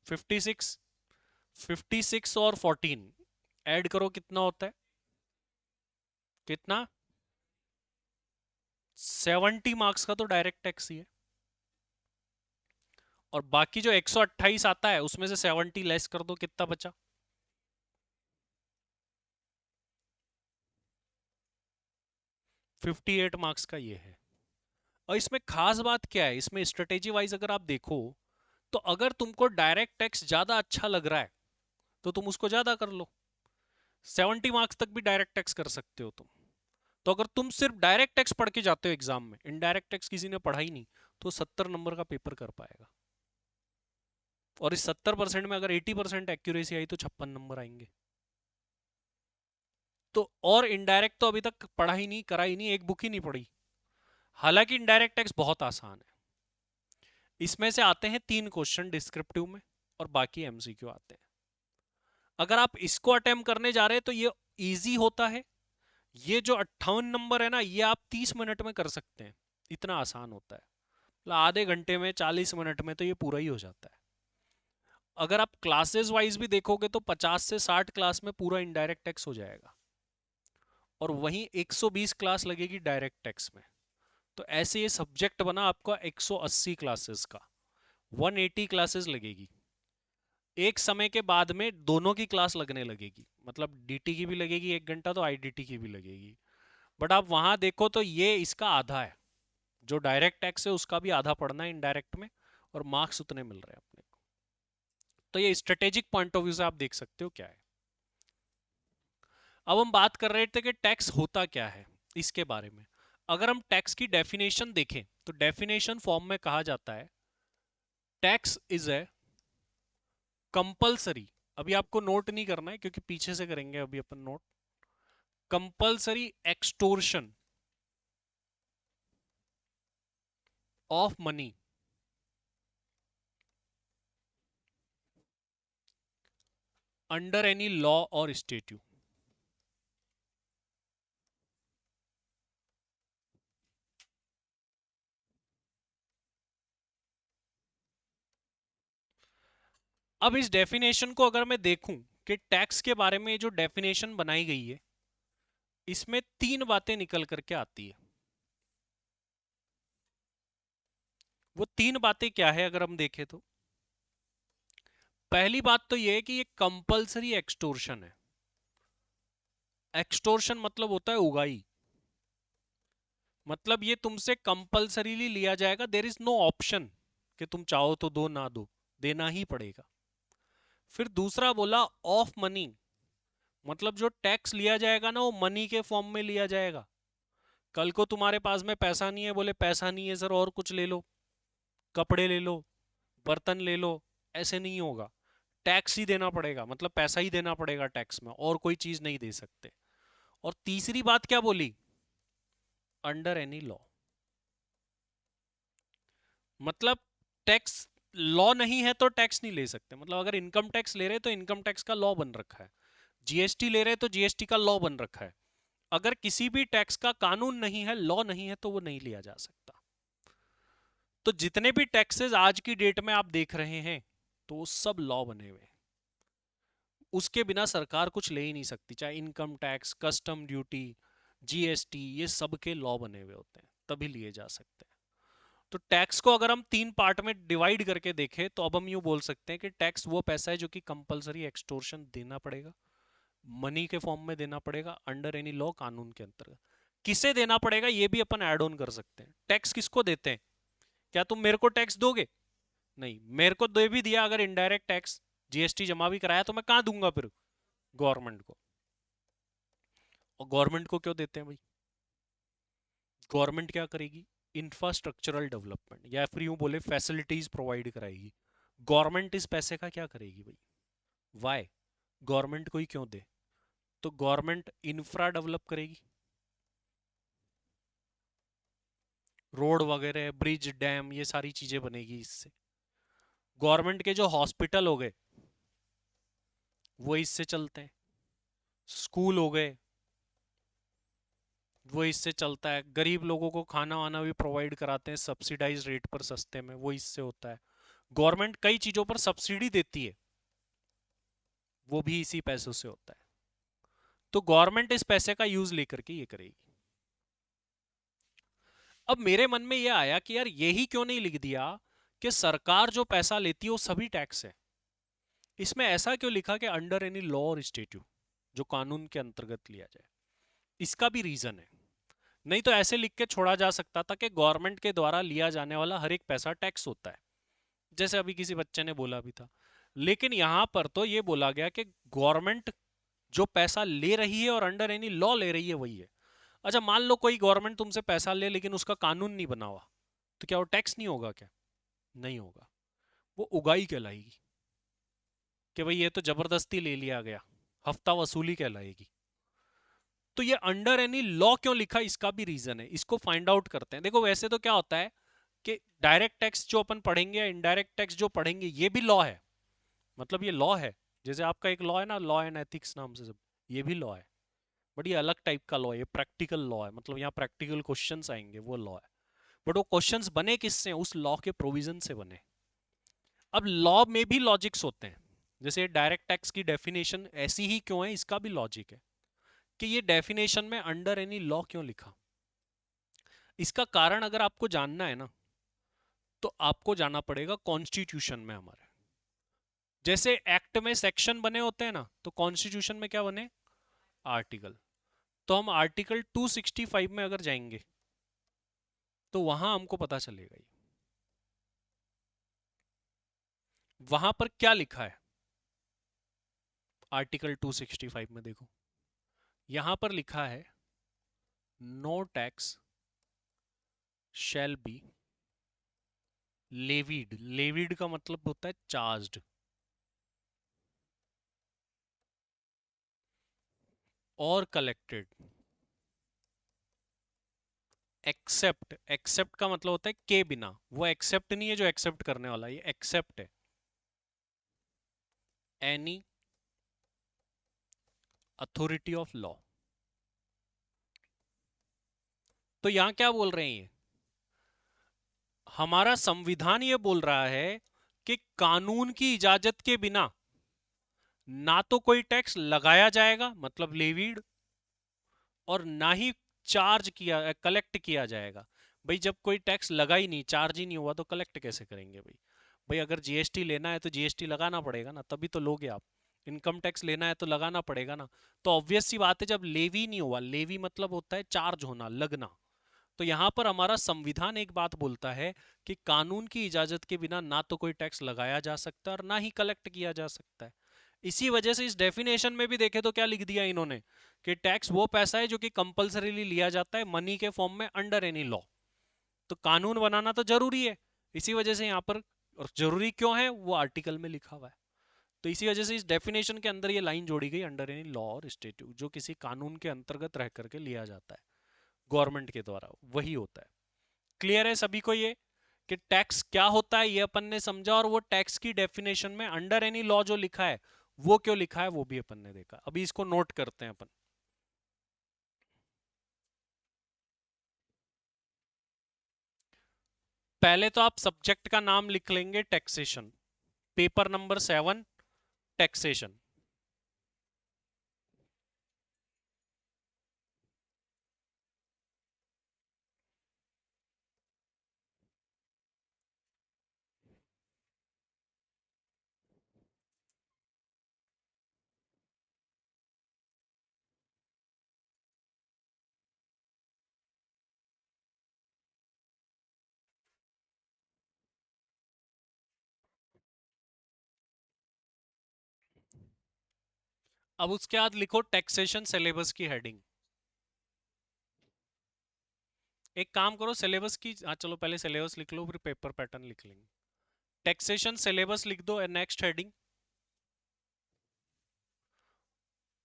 56। 56 और 14 ऐड करो, कितना होता है, कितना, 70 मार्क्स का तो डायरेक्ट टैक्स ही है। और बाकी जो 128 आता है उसमें से 70 लेस कर दो, कितना बचा, 58 मार्क्स का ये है। और इसमें खास बात क्या है, इसमें स्ट्रेटेजी वाइज अगर आप देखो, तो अगर तुमको डायरेक्ट टैक्स ज्यादा अच्छा लग रहा है तो तुम उसको ज्यादा कर लो, 70 मार्क्स तक भी डायरेक्ट टैक्स कर सकते हो तुम। तो अगर तुम सिर्फ डायरेक्ट टैक्स पढ़ के जाते हो एग्जाम में, इनडायरेक्ट टैक्स किसी ने पढ़ा ही नहीं, तो 70 नंबर का पेपर कर पाएगा। और इस 70% में अगर 80% एक्यूरेसी आई तो 56 नंबर आएंगे। तो और इनडायरेक्ट तो अभी तक पढ़ा ही नहीं, करा ही नहीं, एक बुक ही नहीं पढ़ी। हालांकि इनडायरेक्ट टैक्स बहुत आसान है, इसमें से आते हैं 3 क्वेश्चन डिस्क्रिप्टिव में, और बाकी एमसीक्यू आते हैं। अगर आप इसको अटेम्प्ट करने जा रहे हैं तो ये इजी होता है। ये जो 58 नंबर है ना, ये आप 30 मिनट में कर सकते हैं, इतना आसान होता है। मतलब आधे घंटे में, 40 मिनट में तो ये पूरा ही हो जाता है। अगर आप क्लासेस वाइज भी देखोगे तो 50 से 60 क्लास में पूरा इनडायरेक्ट टैक्स हो जाएगा, और वहीं 120 क्लास लगेगी डायरेक्ट टैक्स में। तो ऐसे ये सब्जेक्ट बना आपका 180 क्लासेस का, 180 क्लासेस लगेगी। एक समय के बाद में दोनों की क्लास लगने लगेगी, मतलब डीटी की भी लगेगी 1 घंटा, तो आईडीटी की भी लगेगी। बट आप वहां देखो तो ये इसका आधा है, जो डायरेक्ट टैक्स है उसका भी आधा पढ़ना है इनडायरेक्ट में, और मार्क्स उतने मिल रहे हैं अपने को। तो ये स्ट्रेटेजिक पॉइंट ऑफ व्यू से आप देख सकते हो क्या है। अब हम बात कर रहे थे कि टैक्स होता क्या है। इसके बारे में। अगर हम टैक्स की डेफिनेशन देखें तो डेफिनेशन फॉर्म में कहा जाता है टैक्स इज ए कंपल्सरी, अभी आपको नोट नहीं करना है क्योंकि पीछे से करेंगे अभी अपन note, compulsory extortion of money under any law और स्टेट्यूट। अब इस डेफिनेशन को अगर मैं देखूं कि टैक्स के बारे में जो डेफिनेशन बनाई गई है इसमें तीन बातें निकल करके आती है। वो तीन बातें क्या है अगर हम देखें तो पहली बात तो यह है कि ये कंपल्सरी एक्सटोर्शन है। एक्सटोर्शन मतलब होता है उगाई, मतलब ये तुमसे कंपल्सरीली लिया जाएगा, देर इज नो ऑप्शन कि तुम चाहो तो दो ना दो, देना ही पड़ेगा। फिर दूसरा बोला ऑफ मनी, मतलब जो टैक्स लिया जाएगा ना वो मनी के फॉर्म में लिया जाएगा। कल को तुम्हारे पास में पैसा नहीं है, बोले पैसा नहीं है सर और कुछ ले लो, कपड़े ले लो, बर्तन ले लो, ऐसे नहीं होगा। टैक्स ही देना पड़ेगा, मतलब पैसा ही देना पड़ेगा टैक्स में, और कोई चीज नहीं दे सकते। और तीसरी बात क्या बोली, अंडर एनी लॉ, मतलब टैक्स लॉ नहीं है तो टैक्स नहीं ले सकते। मतलब अगर इनकम टैक्स ले रहे तो इनकम टैक्स का लॉ बन रखा है, जीएसटी ले रहे तो जीएसटी का लॉ बन रखा है। अगर किसी भी टैक्स का कानून नहीं है, लॉ नहीं है, तो वो नहीं लिया जा सकता। तो जितने भी टैक्सेस आज की डेट में आप देख रहे हैं तो वो सब लॉ बने हुए हैं, उसके बिना सरकार कुछ ले ही नहीं सकती। चाहे income tax, custom duty, GST, ये सब के लॉ बने हुए होते हैं तभी लिए जा सकते हैं। तो टैक्स को अगर हम तीन पार्ट में डिवाइड करके देखें तो अब हम यूं बोल सकते हैं कि टैक्स वो पैसा है जो कि कंपलसरी एक्सटोर्शन देना पड़ेगा, मनी के फॉर्म में देना पड़ेगा अंडर एनी लॉ, कानून के अंतर्गत। किसे देना पड़ेगा ये भी अपन ऐड ऑन कर सकते हैं। टैक्स किसको देते हैं, क्या तुम मेरे को टैक्स दोगे, नहीं, मेरे को दे भी दिया अगर इनडायरेक्ट टैक्स जीएसटी जमा भी कराया तो मैं कहां दूंगा फिर, गवर्नमेंट को। और गवर्नमेंट को क्यों देते हैं भाई, गवर्नमेंट क्या करेगी, इंफ्रास्ट्रक्चरल डेवलपमेंट या फिर यूं बोले फैसिलिटीज प्रोवाइड कराएगी। गवर्नमेंट इस पैसे का क्या करेगी भाई, वाई, गवर्नमेंट को ही क्यों दे, तो गवर्नमेंट इंफ्रा डेवलप करेगी, रोड वगैरह, ब्रिज, डैम, ये सारी चीजें बनेगी इससे। गवर्नमेंट के जो हॉस्पिटल हो गए वो इससे चलते हैं, स्कूल हो गए वो इससे चलता है, गरीब लोगों को खाना वाना भी प्रोवाइड कराते हैं सब्सिडाइज रेट पर सस्ते में, वो इससे होता है। गवर्नमेंट कई चीजों पर सब्सिडी देती है, वो भी इसी पैसों से होता है। तो गवर्नमेंट इस पैसे का यूज लेकर के ये करेगी। अब मेरे मन में यह आया कि यार यही क्यों नहीं लिख दिया कि सरकार जो पैसा लेती है वो सभी टैक्स है, इसमें ऐसा क्यों लिखा कि अंडर एनी लॉ और स्टेट्यूट, जो कानून के अंतर्गत लिया जाए। इसका भी रीजन है, नहीं तो ऐसे लिख के छोड़ा जा सकता था कि गवर्नमेंट के द्वारा लिया जाने वाला हर एक पैसा टैक्स होता है, जैसे अभी किसी बच्चे ने बोला भी था। लेकिन यहां पर तो ये बोला गया कि गवर्नमेंट जो पैसा ले रही है और अंडर एनी लॉ ले रही है वही है। अच्छा मान लो कोई गवर्नमेंट तुमसे पैसा ले लेकिन उसका कानून नहीं बना हुआ, तो क्या वो टैक्स नहीं होगा क्या, नहीं होगा, वो उगाई कहलाएगी कि भाई ये तो जबरदस्ती ले लिया गया, हफ्ता वसूली कहलाएगी। तो ये अंडर एनी लॉ क्यों लिखा, इसका भी रीजन है, इसको फाइंड आउट करते हैं। देखो वैसे तो क्या होता है कि डायरेक्ट टैक्स जो अपन पढ़ेंगे या इनडायरेक्ट टैक्स जो पढ़ेंगे ये भी लॉ है, मतलब ये लॉ है। जैसे आपका एक लॉ है ना, लॉ एंड एथिक्स नाम से, सब ये भी लॉ है, बट ये अलग टाइप का लॉ है, ये प्रैक्टिकल लॉ है, मतलब यहाँ प्रैक्टिकल क्वेश्चंस आएंगे, वो लॉ है। बट वो क्वेश्चंस बने किससे, उस लॉ के प्रोविजन से बने। अब लॉ में भी लॉजिक्स होते हैं, जैसे डायरेक्ट टैक्स की डेफिनेशन ऐसी ही क्यों है, इसका भी लॉजिक है कि ये डेफिनेशन में अंडर एनी लॉ क्यों लिखा। इसका कारण अगर आपको जानना है ना तो आपको जाना पड़ेगा कॉन्स्टिट्यूशन में हमारे। जैसे एक्ट में सेक्शन बने होते हैं ना, तो कॉन्स्टिट्यूशन में क्या बने, आर्टिकल। तो हम आर्टिकल 265 में अगर जाएंगे तो वहां हमको पता चलेगा ये, वहां पर क्या लिखा है। आर्टिकल 265 में देखो, यहां पर लिखा है no tax shall be levied. Levied का मतलब होता है चार्ज्ड और कलेक्टेड। एक्सेप्ट, एक्सेप्ट का मतलब होता है के बिना। वो एक्सेप्ट नहीं है जो एक्सेप्ट करने वाला, ये एक्सेप्ट है। Any authority of law. तो यहां क्या बोल रहे हैं ये? हमारा संविधान ये बोल रहा है कि कानून की इजाजत के बिना ना तो कोई टैक्स लगाया जाएगा मतलब लेवीड, और ना ही चार्ज किया कलेक्ट किया जाएगा। भाई जब कोई टैक्स लगा ही नहीं, चार्ज ही नहीं हुआ, तो कलेक्ट कैसे करेंगे भाई? भाई अगर जीएसटी लेना है तो जीएसटी लगाना पड़ेगा ना, तभी तो लोगे आप। इनकम टैक्स लेना है तो लगाना पड़ेगा ना। तो ऑब्वियस सी बात है, जब लेवी नहीं हुआ, लेवी मतलब होता है चार्ज होना, लगना। तो यहां पर हमारा संविधान एक बात बोलता है कि कानून की इजाजत के बिना ना तो कोई टैक्स लगाया जा सकता और ना ही कलेक्ट किया जा सकता है। इसी वजह से इस डेफिनेशन में भी देखे तो क्या लिख दिया इन्होंने, कि टैक्स वो पैसा है जो कि कंपलसरीली लिया जाता है मनी के फॉर्म में अंडर एनी लॉ। तो कानून बनाना तो जरूरी है, इसी वजह से यहाँ पर, और जरूरी क्यों है वो आर्टिकल में लिखा हुआ है। तो इसी वजह से इस डेफिनेशन के अंदर ये लाइन जोड़ी गई, अंडर एनी लॉ और स्टेट्यूट, जो किसी कानून के अंतर्गत रह करके लिया जाता है गवर्नमेंट के द्वारा, वही होता है। क्लियर है सभी को ये, कि टैक्स क्या होता है ये अपन ने समझा, और वो टैक्स की डेफिनेशन में अंडर एनी लॉ जो लिखा है वो क्यों लिखा है वो भी अपन ने देखा। अभी इसको नोट करते हैं अपन। पहले तो आप सब्जेक्ट का नाम लिख लेंगे टैक्सेशन, पेपर नंबर 7, टैक्सेशन। अब उसके बाद लिखो टैक्सेशन सिलेबस की हेडिंग। एक काम करो, सिलेबस की, हाँ चलो पहले सिलेबस लिख लो, फिर पेपर पैटर्न लिख लेंगे। टैक्सेशन सिलेबस लिख दो नेक्स्ट हेडिंग।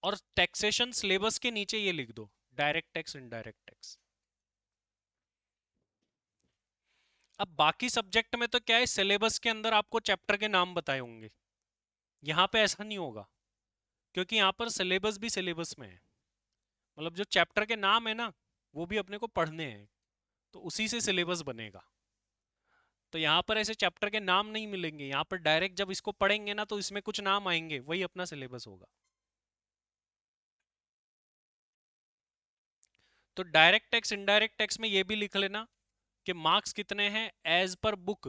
और टैक्सेशन सिलेबस के नीचे ये लिख दो, डायरेक्ट टैक्स इनडायरेक्ट टैक्स। अब बाकी सब्जेक्ट में तो क्या है, सिलेबस के अंदर आपको चैप्टर के नाम बताए होंगे, यहाँ पे ऐसा नहीं होगा, क्योंकि यहाँ पर सिलेबस भी सिलेबस में है। मतलब जो चैप्टर के नाम है ना, वो भी अपने को पढ़ने हैं, तो उसी से सिलेबस बनेगा। तो यहाँ पर ऐसे चैप्टर के नाम नहीं मिलेंगे, यहाँ पर डायरेक्ट जब इसको पढ़ेंगे ना तो इसमें कुछ नाम आएंगे, वही अपना सिलेबस होगा। तो डायरेक्ट टैक्स इनडायरेक्ट टैक्स में ये भी लिख लेना कि मार्क्स कितने हैं एज पर बुक।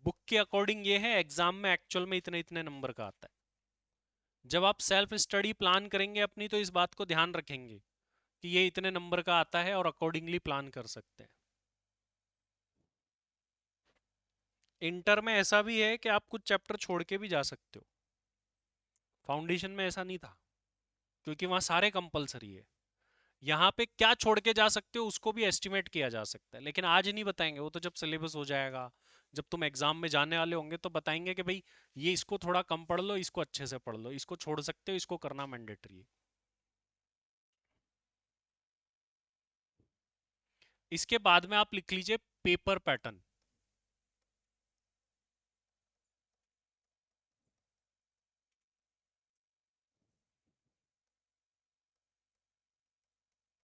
बुक के अकॉर्डिंग ये है, एग्जाम में एक्चुअल में इतने इतने नंबर का आता है। जब आप सेल्फ स्टडी प्लान करेंगे अपनी, तो इस बात को ध्यान रखेंगे कि ये इतने नंबर का आता है और अकॉर्डिंगली प्लान कर सकते हैं। इंटर में ऐसा भी है कि आप कुछ चैप्टर छोड़ के भी जा सकते हो, फाउंडेशन में ऐसा नहीं था, क्योंकि वहां सारे कंपलसरी है। यहाँ पे क्या छोड़ के जा सकते हो उसको भी एस्टिमेट किया जा सकता है, लेकिन आज नहीं बताएंगे, वो तो जब सिलेबस हो जाएगा, जब तुम एग्जाम में जाने वाले होंगे तो बताएंगे कि भाई ये इसको थोड़ा कम पढ़ लो, इसको अच्छे से पढ़ लो, इसको छोड़ सकते हो, इसको करना मैंडेटरी है। इसके बाद में आप लिख लीजिए पेपर पैटर्न।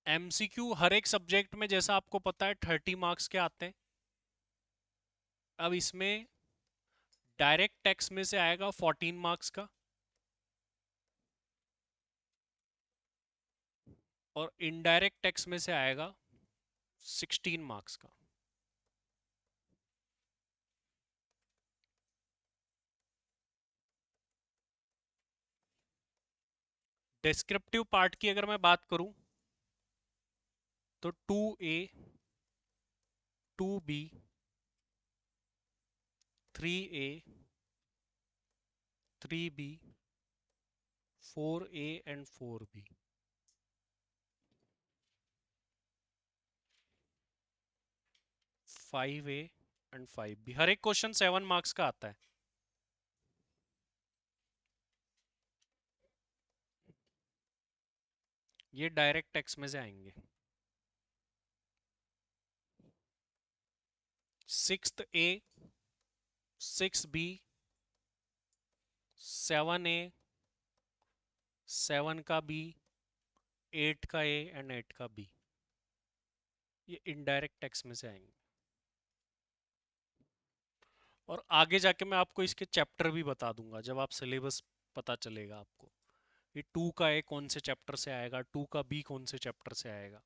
एमसीक्यू हर एक सब्जेक्ट में जैसा आपको पता है 30 मार्क्स के आते हैं। अब इसमें डायरेक्ट टैक्स में से आएगा 14 मार्क्स का, और इनडायरेक्ट टैक्स में से आएगा 16 मार्क्स का। डिस्क्रिप्टिव पार्ट की अगर मैं बात करूं, तो 2A, 2B, 3A, 3B, 4A and 4B। 5A and 5B, हर एक क्वेश्चन 7 मार्क्स का आता है। ये डायरेक्ट टैक्स में से आएंगे। 6th A, 6B, 7A, 7 का B, 8 का A एंड 8 का B, ये इनडायरेक्ट टैक्स में से आएंगे। और आगे जाके मैं आपको इसके चैप्टर भी बता दूंगा जब आप सिलेबस पता चलेगा आपको, ये 2 का A कौन से चैप्टर से आएगा, 2 का B कौन से चैप्टर से आएगा।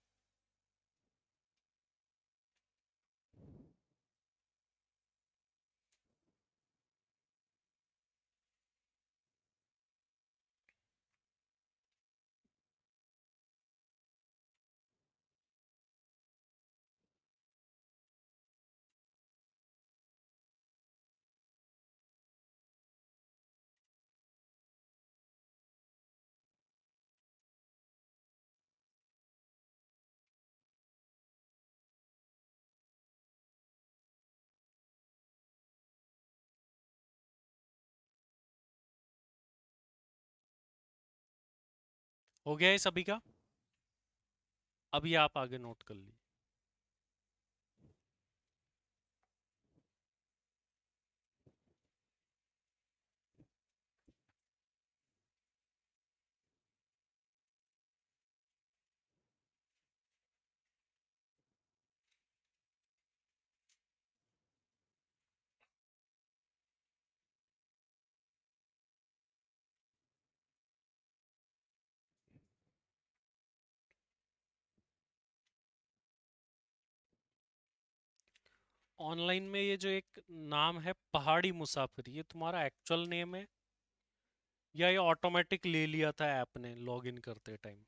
हो गया ये सभी का। अभी आप आगे नोट कर लीजिए। ऑनलाइन में ये जो एक नाम है पहाड़ी मुसाफिर, ये तुम्हारा एक्चुअल नेम है या ये ऑटोमेटिक ले लिया था ऐप ने लॉगिन करते टाइम।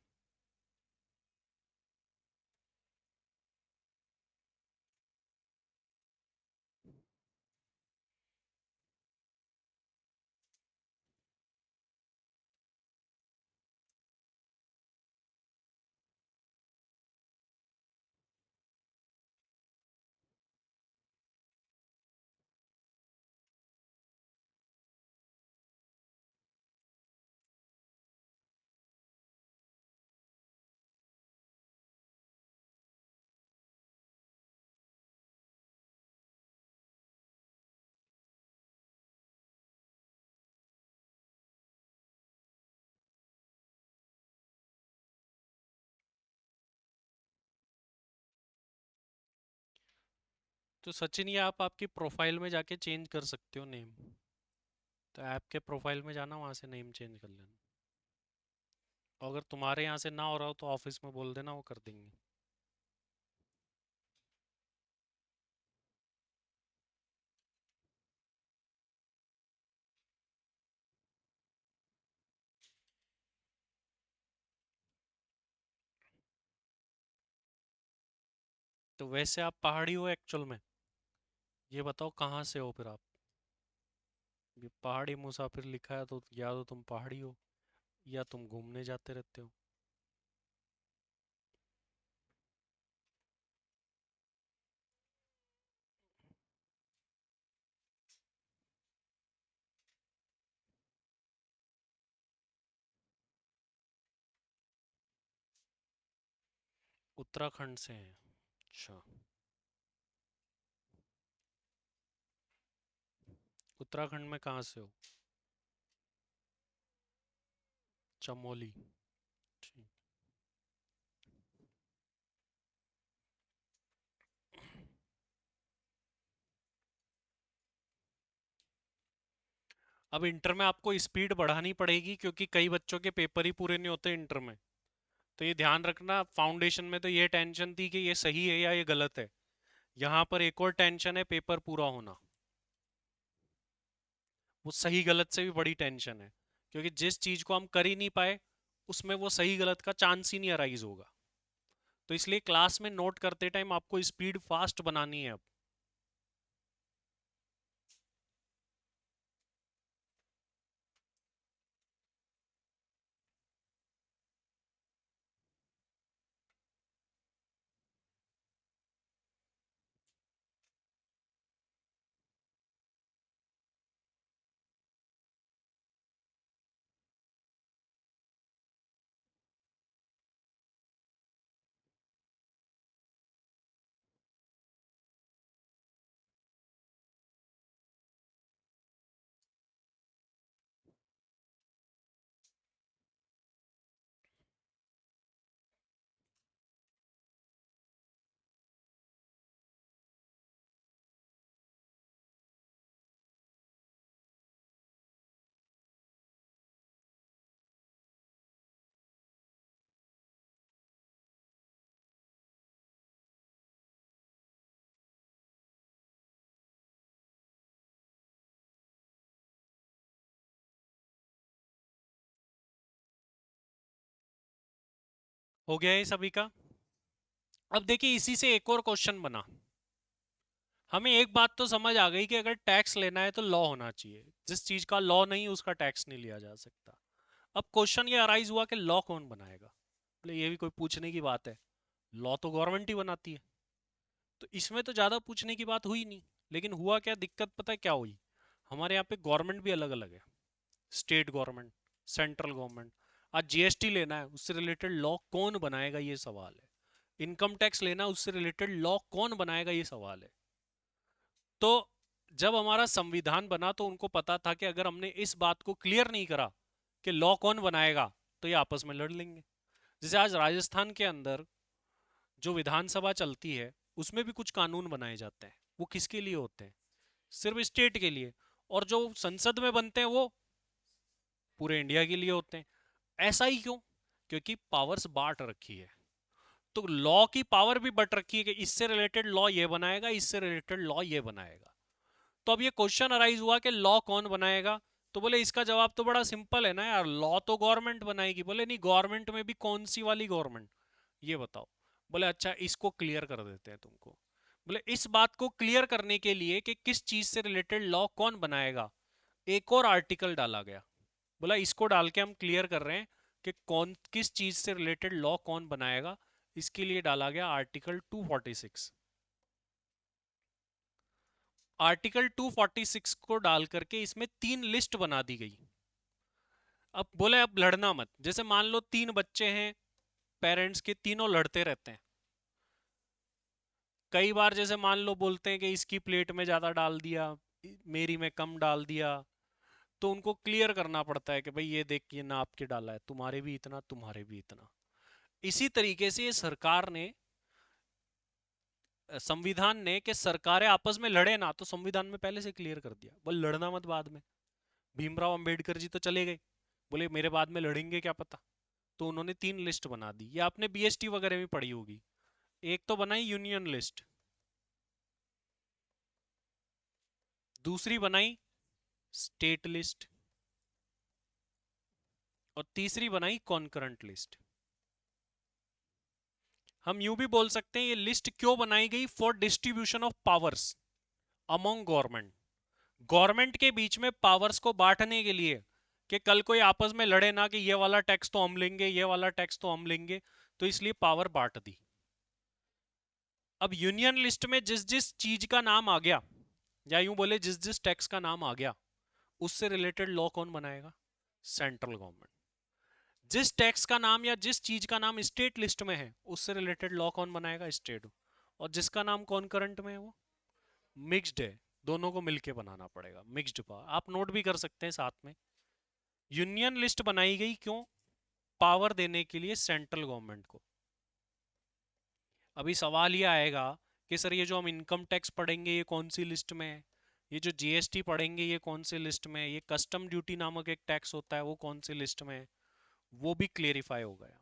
तो सचिन, ये आप आपकी प्रोफाइल में जाके चेंज कर सकते हो नेम। तो ऐप के प्रोफाइल में जाना, वहां से नेम चेंज कर लेना। और अगर तुम्हारे यहाँ से ना हो रहा हो तो ऑफिस में बोल देना, वो कर देंगे। तो वैसे आप पहाड़ी हो एक्चुअल में? ये बताओ कहाँ से हो फिर आप? ये पहाड़ी मुसाफिर लिखा है तो या तो तुम पहाड़ी हो या तुम घूमने जाते रहते हो। उत्तराखंड से हैं? अच्छा। उत्तराखंड में कहाँ से हो? चमोली। ठीक। अब इंटर में आपको स्पीड बढ़ानी पड़ेगी क्योंकि कई बच्चों के पेपर ही पूरे नहीं होते इंटर में। तो ये ध्यान रखना, फाउंडेशन में तो ये टेंशन थी कि ये सही है या ये गलत है। यहाँ पर एक और टेंशन है, पेपर पूरा होना। वो सही गलत से भी बड़ी टेंशन है, क्योंकि जिस चीज को हम कर ही नहीं पाए उसमें वो सही गलत का चांस ही नहीं अराइज होगा। तो इसलिए क्लास में नोट करते टाइम आपको स्पीड फास्ट बनानी है अब। हो गया ये सभी का। अब देखिए इसी से एक और क्वेश्चन बना। हमें एक बात तो समझ आ गई कि अगर टैक्स लेना है तो लॉ होना चाहिए, जिस चीज का लॉ नहीं उसका टैक्स नहीं लिया जा सकता। अब क्वेश्चन ये अराइज हुआ कि लॉ कौन बनाएगा। बोले ये भी कोई पूछने की बात है, लॉ तो गवर्नमेंट ही बनाती है। तो इसमें तो ज्यादा पूछने की बात हुई नहीं। लेकिन हुआ क्या, दिक्कत पता है क्या हुई? हमारे यहाँ पे गवर्नमेंट भी अलग अलग है। State government, central government. आज जीएसटी लेना है, उससे रिलेटेड लॉ कौन बनाएगा ये सवाल है। इनकम टैक्स लेना है, उससे रिलेटेड लॉ कौन बनाएगा ये सवाल है। तो जब हमारा संविधान बना तो उनको पता था कि अगर हमने इस बात को क्लियर नहीं करा कि लॉ कौन बनाएगा तो ये आपस में लड़ लेंगे। जैसे आज राजस्थान के अंदर जो विधानसभा चलती है उसमें भी कुछ कानून बनाए जाते हैं, वो किसके लिए होते हैं? सिर्फ स्टेट के लिए। और जो संसद में बनते हैं वो पूरे इंडिया के लिए होते हैं। ऐसा ही क्यों? क्योंकि पावर्स बांट रखी है। तो लॉ की पावर भी बट रखी है कि इससे रिलेटेड लॉ ये बनाएगा, इससे रिलेटेड लॉ ये बनाएगा। तो अब ये क्वेश्चन अराइज हुआ कि लॉ कौन बनाएगा। तो बोले इसका जवाब तो बड़ा सिंपल है ना यार, लॉ तो गवर्नमेंट बनाएगी। बोले नहीं, गवर्नमेंट में भी कौन सी वाली गवर्नमेंट, ये बताओ। बोले अच्छा इसको क्लियर कर देते हैं तुमको। बोले इस बात को क्लियर करने के लिए कि किस चीज से रिलेटेड लॉ कौन बनाएगा, एक और आर्टिकल डाला गया। बोला इसको डाल के हम क्लियर कर रहे हैं कि कौन किस चीज से रिलेटेड लॉ कौन बनाएगा। इसके लिए डाला गया आर्टिकल 246। आर्टिकल 246 को डाल करके इसमें तीन लिस्ट बना दी गई। अब बोले अब लड़ना मत। जैसे मान लो तीन बच्चे हैं, पेरेंट्स के, तीनों लड़ते रहते हैं। कई बार जैसे मान लो बोलते हैं कि इसकी प्लेट में ज्यादा डाल दिया, मेरी में कम डाल दिया। तो उनको क्लियर करना पड़ता है कि भाई ये देख ये नाप के डाला है, तुम्हारे भी इतना तुम्हारे भी इतना। इसी तरीके से ये सरकार ने, संविधान ने, कि सरकारें आपस में लड़े ना, तो संविधान में पहले से क्लियर कर दिया, बोल लड़ना मत बाद में। भीमराव अंबेडकर जी तो चले गए, बोले मेरे बाद में लड़ेंगे क्या पता। तो उन्होंने तीन लिस्ट बना दी, ये आपने बीएसटी वगैरह में पढ़ी होगी। एक तो बनाई यूनियन लिस्ट, दूसरी बनाई स्टेट लिस्ट, और तीसरी बनाई कॉन्करेंट लिस्ट। हम यूं भी बोल सकते हैं ये लिस्ट क्यों बनाई गई, for distribution of powers among government. Government के बीच में पावर्स को बांटने के लिए, कि कल कोई आपस में लड़े ना कि ये वाला टैक्स तो हम लेंगे, ये वाला टैक्स तो हम लेंगे। तो इसलिए पावर बांट दी। अब यूनियन लिस्ट में जिस जिस चीज का नाम आ गया, या यूं बोले जिस जिस टैक्स का नाम आ गया, उससे रिलेटेड लॉ कौन बनाएगा? Central government. जिस टैक्स का नाम या जिस चीज का नाम स्टेट लिस्ट में है, उससे रिलेटेड लॉ कौन बनाएगा? स्टेट। और जिसका नाम कौन करंट में है वो मिक्स्ड है, दोनों को मिलके बनाना पड़ेगा, मिक्स्ड पावर। आप नोट भी कर सकते हैं साथ में। यूनियन लिस्ट बनाई गई क्यों? पावर देने के लिए सेंट्रल गवर्नमेंट को। अभी सवाल ये आएगा कि सर ये जो हम इनकम टैक्स पढ़ेंगे ये कौन सी लिस्ट में है, ये जो जीएसटी पढ़ेंगे ये कौन सी लिस्ट में है, ये कस्टम ड्यूटी नामक एक टैक्स होता है वो कौन सी लिस्ट में है, वो भी क्लेरिफाई हो गया।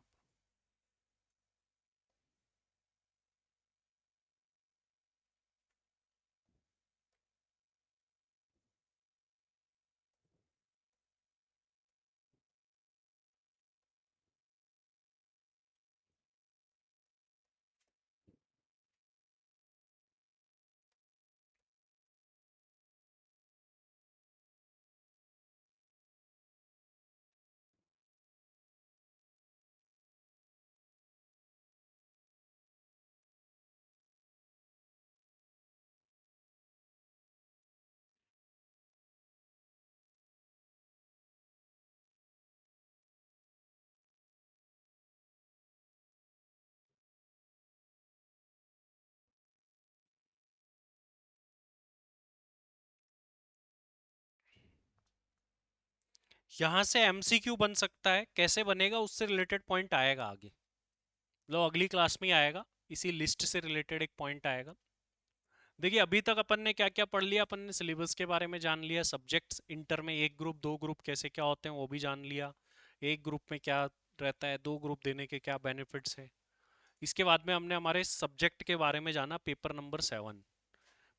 यहां से एमसीक्यू बन सकता है, कैसे बनेगा उससे रिलेटेड पॉइंट आएगा आगे, लो अगली क्लास में ही आएगा। इसी लिस्ट से रिलेटेड एक पॉइंट आएगा। देखिए अभी तक अपन ने क्या क्या पढ़ लिया, अपन ने सिलेबस के बारे में जान लिया, सब्जेक्ट्स इंटर में एक ग्रुप दो ग्रुप कैसे क्या होते हैं वो भी जान लिया, एक ग्रुप में क्या रहता है, दो ग्रुप देने के क्या बेनिफिट्स है। इसके बाद में हमने हमारे सब्जेक्ट के बारे में जाना, पेपर नंबर 7।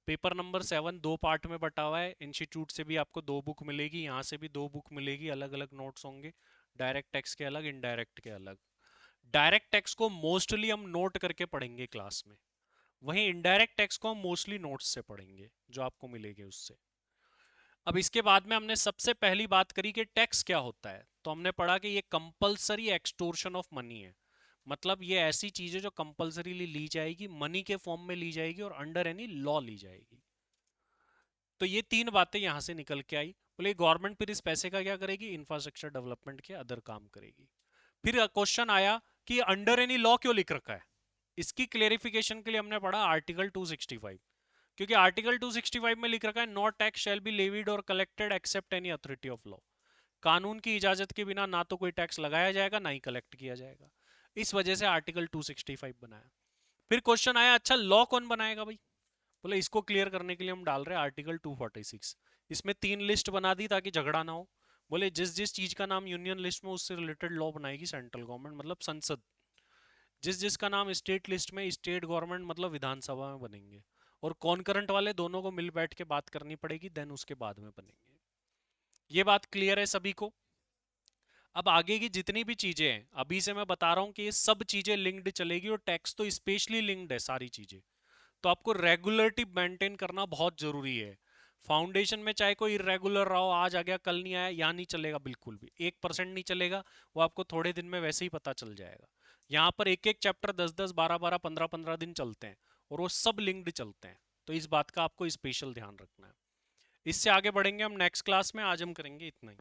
पेपर नंबर 7 दो पार्ट में बटा हुआ है। इंस्टीट्यूट से भी आपको दो बुक मिलेगी, यहाँ से भी दो बुक मिलेगी, अलग अलग नोट्स होंगे, डायरेक्ट टैक्स के अलग, इनडायरेक्ट के अलग। डायरेक्ट टैक्स को मोस्टली हम नोट करके पढ़ेंगे क्लास में, वहीं इनडायरेक्ट टैक्स को हम मोस्टली नोट्स से पढ़ेंगे जो आपको मिलेंगे उससे। अब इसके बाद में हमने सबसे पहली बात करी कि टैक्स क्या होता है, तो हमने पढ़ा कि ये कंपलसरी एक्सटोर्शन ऑफ मनी है। मतलब ये ऐसी चीज है जो कंपलसरीली ली जाएगी, मनी के फॉर्म में ली जाएगी और अंडर एनी लॉ ली जाएगी। तो ये तीन बातें यहां से निकल के आई। बोले गवर्नमेंट फिर इस पैसे का क्या करेगी, इंफ्रास्ट्रक्चर डेवलपमेंट के अदर काम करेगी। फिर क्वेश्चन आया कि अंडर एनी लॉ क्यों लिख रखा है। इसकी क्लेरिफिकेशन के लिए हमने पढ़ा आर्टिकल 265, क्योंकि आर्टिकल 265 में लिख रखा है no tax shall be levied और collected except any authority of law. कानून की इजाजत के बिना ना तो कोई टैक्स लगाया जाएगा ना ही कलेक्ट किया जाएगा। इस वजह से आर्टिकल 265 बनाया। फिर क्वेश्चन आया अच्छा लॉ कौन बनाएगा भाई। बोले इसको क्लियर करने के लिए हम डाल रहे हैं आर्टिकल 246। इसमें तीन लिस्ट बना दी ताकि झगड़ा ना हो। बोले जिस जिस चीज का नाम यूनियन लिस्ट में उससे रिलेटेड लॉ बनाएगी सेंट्रल गवर्नमेंट मतलब संसद, जिस जिसका नाम स्टेट लिस्ट में स्टेट गवर्नमेंट मतलब विधानसभा में बनेंगे, और कॉन्करेंट वाले दोनों को मिल बैठ के बात करनी पड़ेगी, देन उसके बाद में बनेंगे। ये बात क्लियर है सभी को। अब आगे की जितनी भी चीजें हैं अभी से मैं बता रहा हूं कि ये सब चीजें लिंक्ड चलेगी, और टैक्स तो स्पेशली लिंक्ड है सारी चीजें। तो आपको रेगुलरिटी मेंटेन करना बहुत जरूरी है। फाउंडेशन में चाहे कोई इरेगुलर रहा हो, आज आ गया कल नहीं आया, यहाँ नहीं चलेगा, बिल्कुल भी 1% नहीं चलेगा। वो आपको थोड़े दिन में वैसे ही पता चल जाएगा। यहाँ पर एक एक चैप्टर 10-10 12-12 15-15 दिन चलते हैं, और वो सब लिंक्ड चलते हैं। तो इस बात का आपको स्पेशल ध्यान रखना है। इससे आगे बढ़ेंगे हम नेक्स्ट क्लास में, आज हम करेंगे इतना ही।